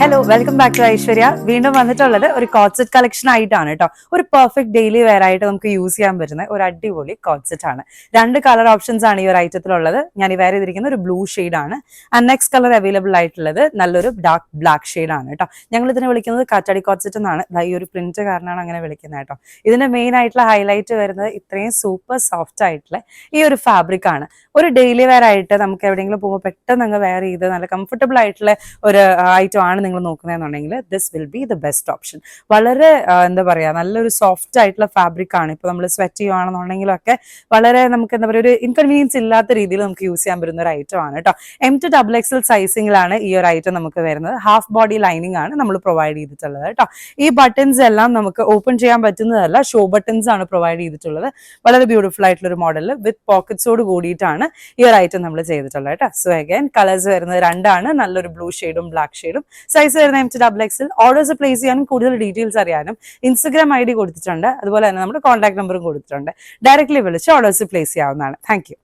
Hello, welcome back to Aishwarya. വീണ്ടും വന്നിട്ടുള്ളത് ഒരു കോട്ട് സെറ്റ് കളക്ഷൻ ആയിട്ടാണ് കേട്ടോ. ഒരു പെർഫെക്റ്റ് ഡെയിലി വെയർ ആയിട്ട് നമുക്ക് യൂസ് ചെയ്യാൻ പറ്റുന്ന ഒരു അടിപൊളി കോട്ട് സെറ്റ് ആണ്. 2 കളർ ഓപ്ഷൻസ് ആണ് ഈ ഒരു ഐറ്റത്തിലുള്ളത്. ഞാൻ ഈ വെയർ ചെയ്തിരിക്കുന്ന ഒരു ബ്ലൂ ഷെയ്ഡ് ആണ്. ആൻഡ് നെക്സ്റ്റ് കളർ അവൈലബിൾ ആയിട്ടുള്ളത് നല്ലൊരു ഡാർക്ക് ബ്ലാക്ക് ഷെയ്ഡ് ആണ് കേട്ടോ. ഞങ്ങൾ ഇതിനെ വിളിക്കുന്നത് കാറ്റാടി കോട്ട് സെറ്റ് എന്നാണ്. ഈ ഒരു പ്രിന്റ് കാരണമാണ് അങ്ങനെ വിളിക്കുന്നത് കേട്ടോ. ഇതിന്റെ മെയിൻ ആയിട്ടുള്ള ഹൈലൈറ്റ് വരുന്നത് ഇത്രയും സൂപ്പർ സോഫ്റ്റ് ആയിട്ടുള്ള ഈ ഒരു ഫാബ്രിക് ആണ്. ഒരു ഡെയിലി വെയർ ആയിട്ട് നമുക്ക് എവിടെയെങ്കിലും പോകുമ്പോൾ പെട്ടെന്ന് അങ്ങ് വെയർ ചെയ്ത് നല്ല കംഫർട്ടബിൾ ആയിട്ടുള്ള ഒരു ഐറ്റം ആണ് നിങ്ങൾ നോക്കുന്നതെന്നുണ്ടെങ്കിൽ this will be the best option. വളരെ എന്താ പറയുക, നല്ലൊരു സോഫ്റ്റ് ആയിട്ടുള്ള ഫാബ്രിക് ആണ്. ഇപ്പോൾ നമ്മൾ സ്വെറ്റ് ചെയ്യുകയാണെന്നുണ്ടെങ്കിലൊക്കെ വളരെ നമുക്ക് എന്താ പറയുക, ഒരു ഇൻകൺവീനിയൻസ് ഇല്ലാത്ത രീതിയിൽ നമുക്ക് യൂസ് ചെയ്യാൻ പറ്റുന്ന ഒരു ഐറ്റം ആണ് കേട്ടോ. M to XXL സൈസിങ്ങിലാണ് ഈ ഒരു ഐറ്റം നമുക്ക് വരുന്നത്. ഹാഫ് ബോഡി ലൈനിങ് ആണ് നമ്മൾ പ്രൊവൈഡ് ചെയ്തിട്ടുള്ളത് കേട്ടോ. ഈ ബട്ടൺസ് എല്ലാം നമുക്ക് ഓപ്പൺ ചെയ്യാൻ പറ്റുന്നതല്ല, ഷോ ബട്ടൺസ് ആണ് പ്രൊവൈഡ് ചെയ്തിട്ടുള്ളത്. വളരെ ബ്യൂട്ടിഫുൾ ആയിട്ടുള്ള ഒരു മോഡൽ വിത്ത് പോക്കറ്റ്സോട് കൂടിയിട്ടാണ് ഈ ഒരു ഐറ്റം നമ്മൾ ചെയ്തിട്ടുള്ളത് കേട്ടോ. സോ അഗൈൻ കളേഴ്സ് വരുന്നത് 2 ആണ്, നല്ലൊരു ബ്ലൂ ഷെയ്ഡും ബ്ലാക്ക് ഷെയ്ഡും. സൈസ് വരുന്ന M to XXL. Orders place ചെയ്യാനും കൂടുതൽ ഡീറ്റെയിൽസ് അറിയാനും Instagram ID കൊടുത്തിട്ടുണ്ട്. അതുപോലെ തന്നെ നമ്മുടെ കോൺടാക്ട് നമ്പറും കൊടുത്തിട്ടുണ്ട്. ഡയറക്ട്ലി വിളിച്ച് ഓർഡേഴ്സ് പ്ലേസ് ചെയ്യാവുന്നതാണ്. Thank you.